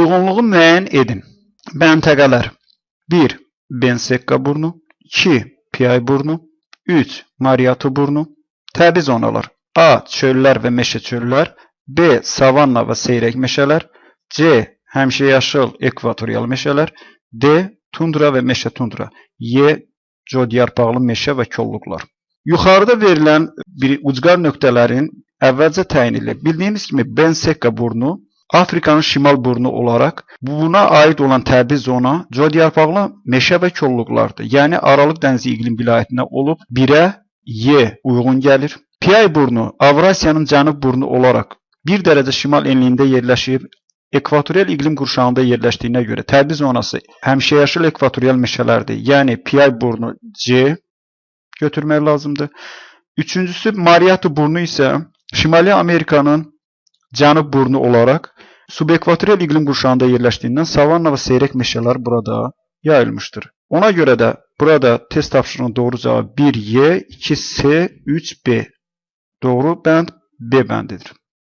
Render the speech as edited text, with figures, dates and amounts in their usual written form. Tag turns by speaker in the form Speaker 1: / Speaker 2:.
Speaker 1: Uyğunluğu müəyyən edin. Məntəqələr 1. Bensekka burnu 2. Piyay burnu 3. Mariatu burnu. Təbii zonalar A. Çöllər və meşə çöllər B. Savanna və seyrək meşələr C. Həmişəyaşıl ekvatorial meşələr D. Tundra və meşə tundra E. Codyarpaqlı meşə və kolluqlar. Yuxarıda verilən bir ucqar nöqtələrin əvvəlcə təyin edilir. Bildiyimiz kimi Bensekka burnu Afrikanın şimal burnu olaraq buna aid olan təbii zona codyarpaqlı meşə və kolluqlardır. Yəni Aralıq dənizi iqlim vilayətinə olub 1-ə Y uyğun gəlir. Piyay burnu Avrasiyanın cənub burnu olaraq 1 dərəcə şimal enliyində yerləşib, ekvatorial iqlim qurşağında yerləşdiyinə görə təbii zonası həmişəyaşıl ekvatorial meşələrdir. Yəni Piyay burnu C götürmək lazımdır. Üçüncüsü Mariatu burnu isə Şimali Amerikanın cənub burnu olaraq subekvatorial iqlim qurşağında yerləşdiyindən savanna və seyrək meşələr burada yayılmışdır. Ona görə də burada test tapşırığının doğru cavabı 1Y, 2C, 3B. Doğru bənd B bəndidir.